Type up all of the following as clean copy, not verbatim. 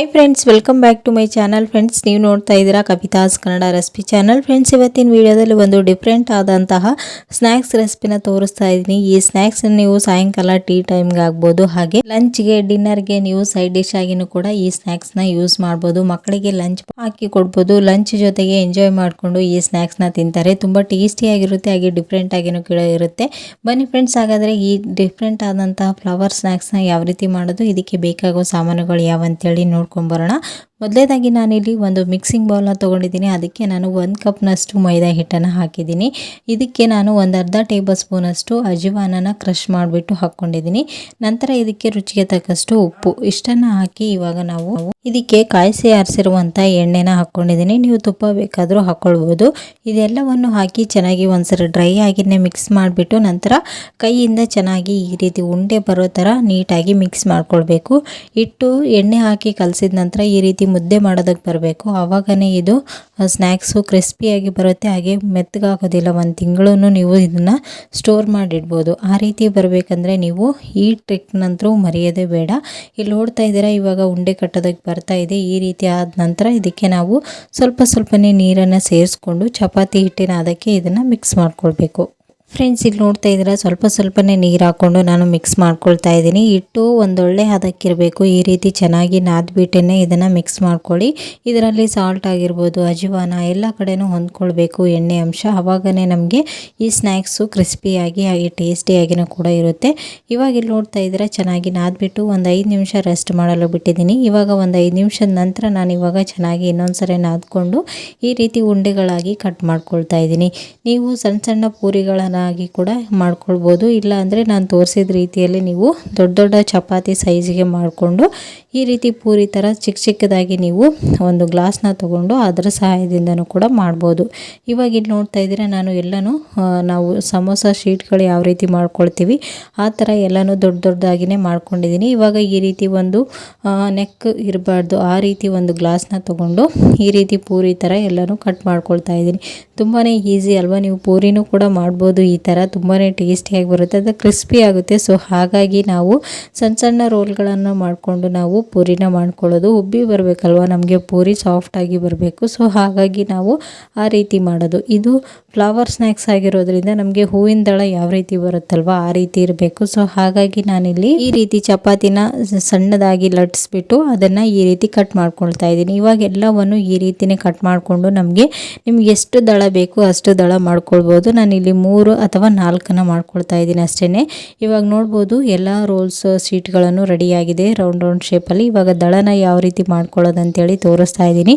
Hi friends, welcome back to my channel. Friends, ನೀವು ನೋಡ್ತಾ ಇದ್ದೀರಾ Kavitha's Kannada recipe channel. Friends, ಇವತ್ತಿನ ವಿಡಿಯೋದಲ್ಲಿ ಒಂದು ಡಿಫ್ರೆಂಟ್ ಆದಂತಹ ಸ್ನ್ಯಾಕ್ಸ್ ರೆಸಿಪಿನ ತೋರಿಸ್ತಾ ಇದ್ದೀನಿ. ಈ ಸ್ನ್ಯಾಕ್ಸ್ ನೀವು ಸಾಯಂಕಾಲ ಟೀ ಟೈಮ್ಗೆ ಆಗ್ಬೋದು, ಹಾಗೆ ಲಂಚ್ಗೆ, ಡಿನ್ನರ್ಗೆ ನೀವು ಸೈಡ್ ಡಿಶ್ ಆಗಿನೂ ಕೂಡ ಈ ಸ್ನ್ಯಾಕ್ಸ್ನ ಯೂಸ್ ಮಾಡ್ಬೋದು. ಮಕ್ಕಳಿಗೆ ಲಂಚ್ ಹಾಕಿ ಕೊಡ್ಬೋದು. ಲಂಚ್ ಜೊತೆಗೆ ಎಂಜಾಯ್ ಮಾಡಿಕೊಂಡು ಈ ಸ್ನ್ಯಾಕ್ಸ್ನ ತಿಂತಾರೆ. ತುಂಬ ಟೇಸ್ಟಿಯಾಗಿರುತ್ತೆ, ಹಾಗೆ ಡಿಫ್ರೆಂಟ್ ಆಗಿನೂ ಕೂಡ ಇರುತ್ತೆ. ಬನ್ನಿ ಫ್ರೆಂಡ್ಸ್, ಹಾಗಾದರೆ ಈ ಡಿಫ್ರೆಂಟ್ ಆದಂತಹ ಫ್ಲವರ್ ಸ್ನ್ಯಾಕ್ಸ್ನ ಯಾವ ರೀತಿ ಮಾಡೋದು, ಇದಕ್ಕೆ ಬೇಕಾಗೋ ಸಾಮಾನುಗಳು ಯಾವಂತೇಳಿ ನೋಡ್ಕೊಂಬರೋಣ. ಮೊದಲೇದಾಗಿ ನಾನಿಲ್ಲಿ ಒಂದು ಮಿಕ್ಸಿಂಗ್ ಬೌಲ್ನ ತೊಗೊಂಡಿದ್ದೀನಿ. ಅದಕ್ಕೆ ನಾನು 1 ಕಪ್ನಷ್ಟು ಮೈದಾ ಹಿಟ್ಟನ್ನು ಹಾಕಿದ್ದೀನಿ. ಇದಕ್ಕೆ ನಾನು ಒಂದು ಅರ್ಧ ಟೇಬಲ್ ಸ್ಪೂನಷ್ಟು ಅಜಿವಾನನ ಕ್ರಷ್ ಮಾಡಿಬಿಟ್ಟು ಹಾಕ್ಕೊಂಡಿದ್ದೀನಿ. ನಂತರ ಇದಕ್ಕೆ ರುಚಿಗೆ ತಕ್ಕಷ್ಟು ಉಪ್ಪು ಇಷ್ಟನ್ನು ಹಾಕಿ ಇವಾಗ ನಾವು ಇದಕ್ಕೆ ಕಾಯಿಸಿ ಆರಿಸಿರುವಂಥ ಎಣ್ಣೆನ ಹಾಕ್ಕೊಂಡಿದ್ದೀನಿ. ನೀವು ತುಪ್ಪ ಬೇಕಾದರೂ ಹಾಕ್ಕೊಳ್ಬೋದು. ಇದೆಲ್ಲವನ್ನು ಹಾಕಿ ಚೆನ್ನಾಗಿ ಒಂದ್ಸರಿ ಡ್ರೈ ಆಗಿನೇ ಮಿಕ್ಸ್ ಮಾಡಿಬಿಟ್ಟು ನಂತರ ಕೈಯಿಂದ ಚೆನ್ನಾಗಿ ಈ ರೀತಿ ಉಂಡೆ ಬರೋ ಥರ ನೀಟಾಗಿ ಮಿಕ್ಸ್ ಮಾಡ್ಕೊಳ್ಬೇಕು. ಇಟ್ಟು ಎಣ್ಣೆ ಹಾಕಿ ಕಲಸಿದ ನಂತರ ಈ ರೀತಿ ಮುದ್ದೆ ಮಾಡೋದಕ್ಕೆ ಬರಬೇಕು. ಆವಾಗನೇ ಇದು ಸ್ನ್ಯಾಕ್ಸು ಕ್ರಿಸ್ಪಿಯಾಗಿ ಬರುತ್ತೆ, ಹಾಗೆ ಮೆತ್ತಗಾಗೋದಿಲ್ಲ. 1 ತಿಂಗಳು ನೀವು ಇದನ್ನು ಸ್ಟೋರ್ ಮಾಡಿಡ್ಬೋದು. ಆ ರೀತಿ ಬರಬೇಕಂದ್ರೆ ನೀವು ಈ ಟ್ರಿಕ್ ನಂತರ ಮರೆಯೋದೇ ಬೇಡ. ಇಲ್ಲಿ ನೋಡ್ತಾ ಇದ್ದೀರಾ, ಇವಾಗ ಉಂಡೆ ಕಟ್ಟೋದಕ್ಕೆ ಬರ್ತಾ ಇದೆ. ಈ ರೀತಿ ಆದ ನಂತರ ಇದಕ್ಕೆ ನಾವು ಸ್ವಲ್ಪನೇ ನೀರನ್ನು ಸೇರಿಸ್ಕೊಂಡು ಚಪಾತಿ ಹಿಟ್ಟಿನ ಅದಕ್ಕೆ ಇದನ್ನು ಮಿಕ್ಸ್ ಮಾಡ್ಕೊಳ್ಬೇಕು. ಫ್ರೆಂಡ್ಸ್, ಇಲ್ಲಿ ನೋಡ್ತಾ ಇದ್ದೀರಾ, ಸ್ವಲ್ಪನೇ ನೀರು ಹಾಕ್ಕೊಂಡು ನಾನು ಮಿಕ್ಸ್ ಮಾಡ್ಕೊಳ್ತಾ ಇದ್ದೀನಿ. ಹಿಟ್ಟು ಒಂದೊಳ್ಳೆ ಹದಕ್ಕಿರಬೇಕು. ಈ ರೀತಿ ಚೆನ್ನಾಗಿ ನಾದ್ಬಿಟ್ಟೇ ಇದನ್ನು ಮಿಕ್ಸ್ ಮಾಡ್ಕೊಳ್ಳಿ. ಇದರಲ್ಲಿ ಸಾಲ್ಟ್ ಆಗಿರ್ಬೋದು, ಅಜಿವಾನ ಎಲ್ಲ ಕಡೆನೂ ಹೊಂದ್ಕೊಳ್ಬೇಕು ಎಣ್ಣೆ ಅಂಶ. ಆವಾಗನೇ ನಮಗೆ ಈ ಸ್ನ್ಯಾಕ್ಸು ಕ್ರಿಸ್ಪಿಯಾಗಿ ಹಾಗೆ ಟೇಸ್ಟಿಯಾಗಿನೂ ಕೂಡ ಇರುತ್ತೆ. ಇವಾಗ ಇಲ್ಲಿ ನೋಡ್ತಾ ಇದ್ದೀರಾ, ಚೆನ್ನಾಗಿ ನಾದ್ಬಿಟ್ಟು ಒಂದು 5 ನಿಮಿಷ ರೆಸ್ಟ್ ಮಾಡಲು ಬಿಟ್ಟಿದ್ದೀನಿ. ಇವಾಗ ಒಂದು 5 ನಿಮಿಷದ ನಂತರ ನಾನು ಇವಾಗ ಚೆನ್ನಾಗಿ ಇನ್ನೊಂದ್ಸರಿ ನಾದ್ಕೊಂಡು ಈ ರೀತಿ ಉಂಡೆಗಳಾಗಿ ಕಟ್ ಮಾಡ್ಕೊಳ್ತಾ ಇದ್ದೀನಿ. ನೀವು ಸಣ್ಣ ಪೂರಿಗಳನ್ನು ಆಗಿ ಕೂಡ ಮಾಡ್ಕೊಳ್ಬೋದು. ಇಲ್ಲ ಅಂದರೆ ನಾನು ತೋರಿಸಿದ ರೀತಿಯಲ್ಲಿ ನೀವು ದೊಡ್ಡ ಚಪಾತಿ ಸೈಜ್ಗೆ ಮಾಡಿಕೊಂಡು ಈ ರೀತಿ ಪೂರಿ ಥರ ಚಿಕ್ಕದಾಗಿ ನೀವು ಒಂದು ಗ್ಲಾಸ್ನ ತೊಗೊಂಡು ಅದರ ಸಹಾಯದಿಂದನೂ ಕೂಡ ಮಾಡ್ಬೋದು. ಇವಾಗ ಇಲ್ಲಿ ನೋಡ್ತಾ ಇದ್ದೀರಾ, ನಾನು ಎಲ್ಲನೂ ನಾವು ಸಮೋಸ ಶೀಟ್ಗಳು ಯಾವ ರೀತಿ ಮಾಡ್ಕೊಳ್ತೀವಿ ಆ ಥರ ಎಲ್ಲನೂ ದೊಡ್ಡದಾಗಿಯೇ ಮಾಡ್ಕೊಂಡಿದ್ದೀನಿ. ಇವಾಗ ಈ ರೀತಿ ಒಂದು ನೆಕ್ ಇರಬಾರ್ದು, ಆ ರೀತಿ ಒಂದು ಗ್ಲಾಸ್ನ ತೊಗೊಂಡು ಈ ರೀತಿ ಪೂರಿ ಥರ ಎಲ್ಲನೂ ಕಟ್ ಮಾಡ್ಕೊಳ್ತಾ ಇದ್ದೀನಿ. ತುಂಬಾ ಈಸಿ ಅಲ್ವಾ? ನೀವು ಪೂರಿನೂ ಕೂಡ ಮಾಡ್ಬೋದು. ಈ ಥರ ತುಂಬಾ ಟೇಸ್ಟಿಯಾಗಿ ಬರುತ್ತೆ, ಅದು ಕ್ರಿಸ್ಪಿ ಆಗುತ್ತೆ. ಸೊ ಹಾಗಾಗಿ ನಾವು ಸಣ್ಣ ರೋಲ್ಗಳನ್ನು ಮಾಡಿಕೊಂಡು ನಾವು ಪೂರಿನ ಮಾಡ್ಕೊಳ್ಳೋದು. ಉಬ್ಬಿ ಬರಬೇಕಲ್ವ, ನಮಗೆ ಪೂರಿ ಸಾಫ್ಟಾಗಿ ಬರಬೇಕು. ಸೊ ಹಾಗಾಗಿ ನಾವು ಆ ರೀತಿ ಮಾಡೋದು. ಇದು ಫ್ಲವರ್ ಸ್ನ್ಯಾಕ್ಸ್ ಆಗಿರೋದ್ರಿಂದ ನಮಗೆ ಹೂವಿನ ದಳ ಯಾವ ರೀತಿ ಬರುತ್ತಲ್ವ ಆ ರೀತಿ ಇರಬೇಕು. ಸೊ ಹಾಗಾಗಿ ನಾನಿಲ್ಲಿ ಈ ರೀತಿ ಚಪಾತಿನ ಸಣ್ಣದಾಗಿ ಲಟ್ಸ್ಬಿಟ್ಟು ಅದನ್ನು ಈ ರೀತಿ ಕಟ್ ಮಾಡ್ಕೊಳ್ತಾ ಇದ್ದೀನಿ. ಇವಾಗ ಎಲ್ಲವನ್ನು ಈ ರೀತಿನೇ ಕಟ್ ಮಾಡಿಕೊಂಡು ನಿಮ್ಗೆ ಎಷ್ಟು ದಳ ಬೇಕು ಅಷ್ಟು ದಳ ಮಾಡ್ಕೊಳ್ಬೋದು. ನಾನಿಲ್ಲಿ 3 ಅಥವಾ 4 ಮಾಡ್ಕೊಳ್ತಾ ಇದ್ದೀನಿ ಅಷ್ಟೇ. ಇವಾಗ ನೋಡ್ಬೋದು ಎಲ್ಲ ರೋಲ್ಸ್ ಶೀಟ್ಗಳನ್ನು ರೆಡಿಯಾಗಿದೆ ರೌಂಡ್ ಶೇಪಲ್ಲಿ. ಇವಾಗ ದಳನ ಯಾವ ರೀತಿ ಮಾಡ್ಕೊಳ್ಳೋದು ಅಂತೇಳಿ ತೋರಿಸ್ತಾ ಇದ್ದೀನಿ.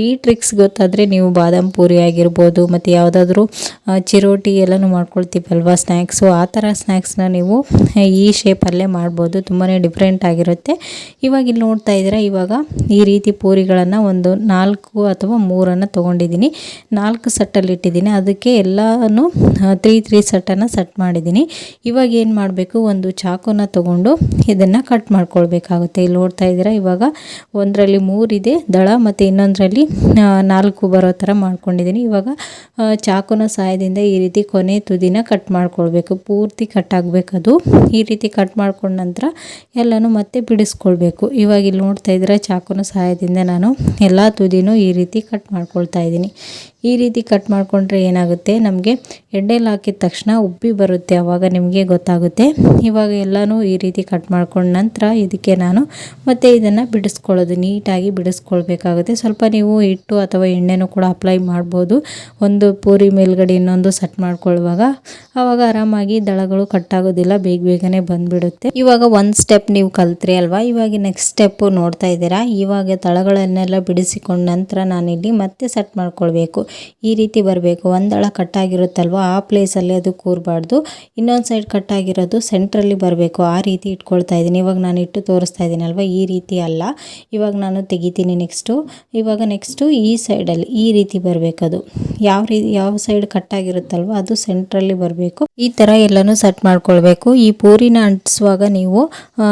ಈ ಟ್ರಿಕ್ಸ್ ಗೊತ್ತಾದರೆ ನೀವು ಬಾದಾಮ್ ಪೂರಿ ಆಗಿರ್ಬೋದು, ಮತ್ತು ಯಾವುದಾದ್ರೂ ಚಿರೋಟಿ ಎಲ್ಲನೂ ಮಾಡ್ಕೊಳ್ತೀವಲ್ವ ಸ್ನ್ಯಾಕ್ಸು, ಆ ಥರ ಸ್ನ್ಯಾಕ್ಸ್ನ ನೀವು ಈ ಶೇಪಲ್ಲೇ ಮಾಡ್ಬೋದು. ತುಂಬಾ ಡಿಫ್ರೆಂಟ್ ಆಗಿರುತ್ತೆ. ಇವಾಗ ಇಲ್ಲಿ ನೋಡ್ತಾ ಇದ್ದೀರಾ, ಇವಾಗ ಈ ರೀತಿ ಪೂರಿಗಳನ್ನು ಒಂದು 4 ಅಥವಾ 3 ತೊಗೊಂಡಿದ್ದೀನಿ. 4 ಸೆಟ್ಟಲ್ಲಿ ಇಟ್ಟಿದ್ದೀನಿ. ಅದಕ್ಕೆ ಎಲ್ಲನೂ 3 ಸೆಟ್ಟನ್ನು ಸೆಟ್ ಮಾಡಿದ್ದೀನಿ. ಇವಾಗ ಏನು ಮಾಡಬೇಕು, ಒಂದು ಚಾಕುನ ತೊಗೊಂಡು ಇದನ್ನು ಕಟ್ ಮಾಡ್ಕೊಳ್ಬೇಕಾಗುತ್ತೆ. ಇಲ್ಲಿ ನೋಡ್ತಾ ಇದ್ದೀರಾ, ಇವಾಗ ಒಂದರಲ್ಲಿ 3 ಇದೆ ದಳ ಮತ್ತು ಇನ್ನೊಂದರಲ್ಲಿ 4 ಬರೋ ಥರ ಮಾಡ್ಕೊಂಡಿದ್ದೀನಿ. ಇವಾಗ ಚಾಕುನ ಸಹಾಯದಿಂದ ಈ ರೀತಿ ಕೊನೆ ತುದಿನ ಕಟ್ ಮಾಡ್ಕೊಳ್ಬೇಕು. ಪೂರ್ತಿ ಕಟ್ ಆಗಬೇಕದು. ಈ ರೀತಿ ಕಟ್ ಮಾಡ್ಕೊಂಡ ನಂತರ ಎಲ್ಲನೂ ಮತ್ತೆ ಬಿಡಿಸ್ಕೊಳ್ಬೇಕು. ಇವಾಗ ಇಲ್ಲಿ ನೋಡ್ತಾ ಇದ್ದೀರಾ, ಚಾಕುನ ಸಹಾಯದಿಂದ ನಾನು ಎಲ್ಲ ತುದಿನೂ ಈ ರೀತಿ ಕಟ್ ಮಾಡ್ಕೊಳ್ತಾ ಇದ್ದೀನಿ. ಈ ರೀತಿ ಕಟ್ ಮಾಡಿಕೊಂಡ್ರೆ ಏನಾಗುತ್ತೆ, ನಮಗೆ ಎಣ್ಣೆಲಿ ಹಾಕಿದ ತಕ್ಷಣ ಉಬ್ಬಿ ಬರುತ್ತೆ, ಆವಾಗ ನಿಮಗೆ ಗೊತ್ತಾಗುತ್ತೆ. ಇವಾಗ ಎಲ್ಲನೂ ಈ ರೀತಿ ಕಟ್ ಮಾಡ್ಕೊಂಡ ನಂತರ ಇದಕ್ಕೆ ನಾನು ಮತ್ತೆ ಇದನ್ನು ಬಿಡಿಸ್ಕೊಳ್ಳೋದು, ನೀಟಾಗಿ ಬಿಡಿಸ್ಕೊಳ್ಬೇಕಾಗುತ್ತೆ. ಸ್ವಲ್ಪ ನೀವು ಹಿಟ್ಟು ಅಥವಾ ಎಣ್ಣೆನೂ ಕೂಡ ಅಪ್ಲೈ ಮಾಡ್ಬೋದು. ಒಂದು ಪೂರಿ ಮೇಲ್ಗಡೆ ಇನ್ನೊಂದು ಸೆಟ್ ಮಾಡ್ಕೊಳ್ಳುವಾಗ ಆವಾಗ ಆರಾಮಾಗಿ ದಳಗಳು ಕಟ್ಟಾಗೋದಿಲ್ಲ, ಬೇಗನೆ ಬಂದುಬಿಡುತ್ತೆ. ಇವಾಗ ಒಂದು ಸ್ಟೆಪ್ ನೀವು ಕಲ್ತ್ರಿ ಅಲ್ವಾ, ಇವಾಗ ನೆಕ್ಸ್ಟ್ ಸ್ಟೆಪ್ಪು ನೋಡ್ತಾ ಇದ್ದೀರಾ. ಇವಾಗ ದಳಗಳನ್ನೆಲ್ಲ ಬಿಡಿಸಿಕೊಂಡ ನಂತರ ನಾನಿಲ್ಲಿ ಮತ್ತೆ ಸೆಟ್ ಮಾಡ್ಕೊಳ್ಬೇಕು. ಈ ರೀತಿ ಬರಬೇಕು. ಒಂದು ದಳ ಕಟ್ಟಾಗಿರುತ್ತಲ್ವ ಆ ಪ್ಲೇಸಲ್ಲಿ ಅದು ಕೂರಬಾರ್ದು. ಇನ್ನೊಂದು ಸೈಡ್ ಕಟ್ಟಾಗಿರೋದು ಸೆಂಟ್ರಲ್ಲಿ ಬರಬೇಕು. ಆ ರೀತಿ ಇಟ್ಕೊಳ್ತಾ ಇದ್ದೀನಿ. ಇವಾಗ ನಾನು ಇಟ್ಟು ತೋರಿಸ್ತಾ ಇದ್ದೀನಲ್ವ, ಈ ರೀತಿ ಅಲ್ಲ. ಇವಾಗ ನಾನು ತೆಗಿತೀನಿ ಇವಾಗ ನೆಕ್ಸ್ಟು ಈ ಸೈಡಲ್ಲಿ ಈ ರೀತಿ ಬರಬೇಕದು. ಯಾವ ಸೈಡ್ ಕಟ್ಟಾಗಿರುತ್ತಲ್ವ ಅದು ಸೆಂಟ್ರಲ್ಲಿ ಬರಬೇಕು. ಈ ಥರ ಎಲ್ಲನೂ ಸೆಟ್ ಮಾಡ್ಕೊಳ್ಬೇಕು. ಈ ಪೂರಿನ ಅಂಟಿಸುವಾಗ ನೀವು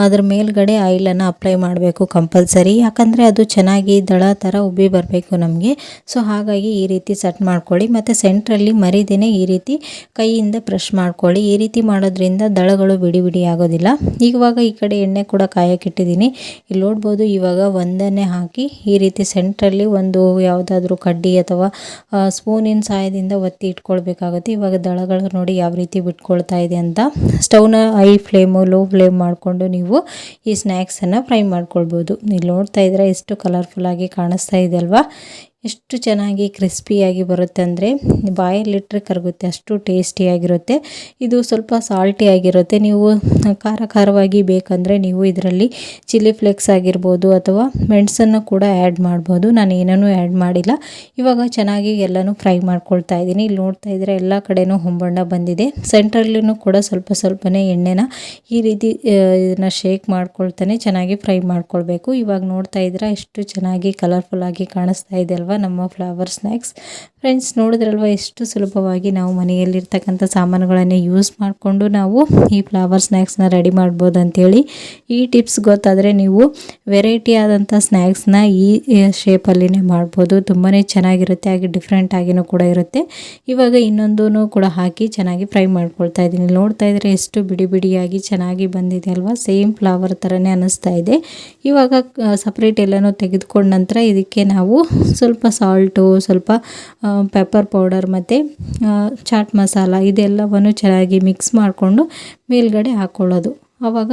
ಅದ್ರ ಮೇಲ್ಗಡೆ ಆಯಿಲನ್ನು ಅಪ್ಲೈ ಮಾಡಬೇಕು ಕಂಪಲ್ಸರಿ. ಯಾಕಂದರೆ ಅದು ಚೆನ್ನಾಗಿ ದಳ ಥರ ಉಬ್ಬಿ ಬರಬೇಕು ನಮಗೆ. ಸೊ ಹಾಗಾಗಿ ಈ ರೀತಿ ರೀತಿ ಸೆಟ್ ಮಾಡ್ಕೊಳ್ಳಿ ಮತ್ತು ಸೆಂಟ್ರಲ್ಲಿ ಮರಿದೇನೆ ಈ ರೀತಿ ಕೈಯಿಂದ ಪ್ರೆಸ್ ಮಾಡ್ಕೊಳ್ಳಿ. ಈ ರೀತಿ ಮಾಡೋದ್ರಿಂದ ದಳಗಳು ಬಿಡಿ ಬಿಡಿ ಆಗೋದಿಲ್ಲ. ಇವಾಗ ಈ ಕಡೆ ಎಣ್ಣೆ ಕೂಡ ಕಾಯಕ್ಕಿಟ್ಟಿದ್ದೀನಿ. ಇಲ್ಲಿ ನೋಡ್ಬೋದು ಇವಾಗ ಒಂದನ್ನೇ ಹಾಕಿ ಈ ರೀತಿ ಸೆಂಟ್ರಲ್ಲಿ ಒಂದು ಯಾವುದಾದ್ರೂ ಕಡ್ಡಿ ಅಥವಾ ಸ್ಪೂನಿನ ಸಹಾಯದಿಂದ ಒತ್ತಿ ಇಟ್ಕೊಳ್ಬೇಕಾಗುತ್ತೆ. ಇವಾಗ ದಳಗಳು ನೋಡಿ ಯಾವ ರೀತಿ ಬಿಟ್ಕೊಳ್ತಾ ಇದೆ ಅಂತ. ಸ್ಟವ್ನ ಹೈ ಫ್ಲೇಮು ಲೋ ಫ್ಲೇಮ್ ಮಾಡಿಕೊಂಡು ನೀವು ಈ ಸ್ನ್ಯಾಕ್ಸನ್ನು ಫ್ರೈ ಮಾಡ್ಕೊಳ್ಬೋದು. ಇಲ್ಲಿ ನೋಡ್ತಾ ಇದ್ರೆ ಎಷ್ಟು ಕಲರ್ಫುಲ್ಲಾಗಿ ಕಾಣಿಸ್ತಾ ಇದೆ ಅಲ್ವಾ. ಎಷ್ಟು ಚೆನ್ನಾಗಿ ಕ್ರಿಸ್ಪಿಯಾಗಿ ಬರುತ್ತೆ ಅಂದರೆ ಬಾಯಲ್ಲಿಟ್ಟರೆ ಕರಗುತ್ತೆ, ಅಷ್ಟು ಟೇಸ್ಟಿಯಾಗಿರುತ್ತೆ. ಇದು ಸ್ವಲ್ಪ ಸಾಲ್ಟಿ ಆಗಿರುತ್ತೆ. ನೀವು ಖಾರವಾಗಿ ಬೇಕಂದರೆ ನೀವು ಇದರಲ್ಲಿ ಚಿಲ್ಲಿ ಫ್ಲೇಕ್ಸ್ ಆಗಿರ್ಬೋದು ಅಥವಾ ಮೆಣಸನ್ನು ಕೂಡ ಆ್ಯಡ್ ಮಾಡ್ಬೋದು. ನಾನು ಏನನ್ನೂ ಆ್ಯಡ್ ಮಾಡಿಲ್ಲ. ಇವಾಗ ಚೆನ್ನಾಗಿ ಎಲ್ಲನೂ ಫ್ರೈ ಮಾಡ್ಕೊಳ್ತಾ ಇದ್ದೀನಿ. ಇಲ್ಲಿ ನೋಡ್ತಾ ಇದ್ದರೆ ಎಲ್ಲ ಕಡೆನೂ ಹೊಂಬಣ್ಣ ಬಂದಿದೆ. ಸೆಂಟ್ರಲ್ಲೂ ಕೂಡ ಸ್ವಲ್ಪನೇ ಎಣ್ಣೆನ ಈ ರೀತಿ ಇದನ್ನು ಶೇಕ್ ಮಾಡ್ಕೊಳ್ತಾನೆ ಚೆನ್ನಾಗಿ ಫ್ರೈ ಮಾಡ್ಕೊಳ್ಬೇಕು. ಇವಾಗ ನೋಡ್ತಾ ಇದ್ರೆ ಎಷ್ಟು ಚೆನ್ನಾಗಿ ಕಲರ್ಫುಲ್ಲಾಗಿ ಕಾಣಿಸ್ತಾ ಇದೆ ಅಲ್ವಾ ನಮ್ಮ ಫ್ಲವರ್ ಸ್ನ್ಯಾಕ್ಸ್. ಫ್ರೆಂಡ್ಸ್ ನೋಡಿದ್ರಲ್ವ ಎಷ್ಟು ಸುಲಭವಾಗಿ ನಾವು ಮನೆಯಲ್ಲಿರ್ತಕ್ಕಂಥ ಸಾಮಾನುಗಳನ್ನೇ ಯೂಸ್ ಮಾಡಿಕೊಂಡು ನಾವು ಈ ಫ್ಲವರ್ ಸ್ನ್ಯಾಕ್ಸ್ನ ರೆಡಿ ಮಾಡ್ಬೋದು ಅಂಥೇಳಿ. ಈ ಟಿಪ್ಸ್ ಗೊತ್ತಾದರೆ ನೀವು ವೆರೈಟಿ ಆದಂಥ ಸ್ನ್ಯಾಕ್ಸ್ನ ಈ ಶೇಪಲ್ಲಿನೇ ಮಾಡ್ಬೋದು. ತುಂಬಾ ಚೆನ್ನಾಗಿರುತ್ತೆ, ಹಾಗೆ ಡಿಫ್ರೆಂಟ್ ಆಗಿನೂ ಕೂಡ ಇರುತ್ತೆ. ಇವಾಗ ಇನ್ನೊಂದೂ ಕೂಡ ಹಾಕಿ ಚೆನ್ನಾಗಿ ಫ್ರೈ ಮಾಡ್ಕೊಳ್ತಾ ಇದ್ದೀನಿ. ನೋಡ್ತಾ ಇದ್ರೆ ಎಷ್ಟು ಬಿಡಿ ಬಿಡಿಯಾಗಿ ಚೆನ್ನಾಗಿ ಬಂದಿದೆ ಅಲ್ವಾ. ಸೇಮ್ ಫ್ಲವರ್ ಥರನೇ ಅನ್ನಿಸ್ತಾ ಇದೆ. ಇವಾಗ ಸಪ್ರೇಟ್ ಎಲ್ಲನೂ ತೆಗೆದುಕೊಂಡ ನಂತರ ಇದಕ್ಕೆ ನಾವು ಸ್ವಲ್ಪ ಸಾಲ್ಟು, ಸ್ವಲ್ಪ ಪೆಪ್ಪರ್ ಪೌಡರ್ ಮತ್ತು ಚಾಟ್ ಮಸಾಲ ಇದೆಲ್ಲವನ್ನು ಚೆನ್ನಾಗಿ ಮಿಕ್ಸ್ ಮಾಡಿಕೊಂಡು ಮೇಲ್ಗಡೆ ಹಾಕ್ಕೊಳ್ಳೋದು. ಆವಾಗ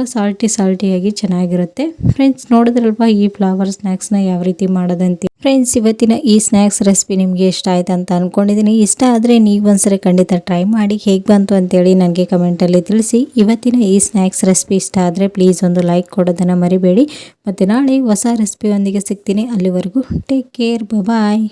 ಸಾಲ್ಟಿಯಾಗಿ ಚೆನ್ನಾಗಿರುತ್ತೆ. ಫ್ರೆಂಡ್ಸ್ ನೋಡಿದ್ರಲ್ವ ಈ ಫ್ಲವರ್ ಸ್ನ್ಯಾಕ್ಸ್ನ ಯಾವ ರೀತಿ ಮಾಡೋದಂತೆ. ಫ್ರೆಂಡ್ಸ್ ಇವತ್ತಿನ ಈ ಸ್ನ್ಯಾಕ್ಸ್ ರೆಸಿಪಿ ನಿಮಗೆ ಇಷ್ಟ ಆಯ್ತು ಅಂತ ಅಂದ್ಕೊಂಡಿದ್ದೀನಿ. ಇಷ್ಟ ಆದರೆ ನೀವು ಒಂದ್ಸರಿ ಖಂಡಿತ ಟ್ರೈ ಮಾಡಿ ಹೇಗೆ ಬಂತು ಅಂತೇಳಿ ನನಗೆ ಕಮೆಂಟಲ್ಲಿ ತಿಳಿಸಿ. ಇವತ್ತಿನ ಈ ಸ್ನ್ಯಾಕ್ಸ್ ರೆಸಿಪಿ ಇಷ್ಟ ಆದರೆ ಪ್ಲೀಸ್ ಒಂದು ಲೈಕ್ ಕೊಡೋದನ್ನು ಮರಿಬೇಡಿ. ಮತ್ತು ನಾಳೆ ಹೊಸ ರೆಸಿಪಿಯೊಂದಿಗೆ ಸಿಗ್ತೀನಿ. ಅಲ್ಲಿವರೆಗೂ ಟೇಕ್ ಕೇರ್, ಬಾಯ್.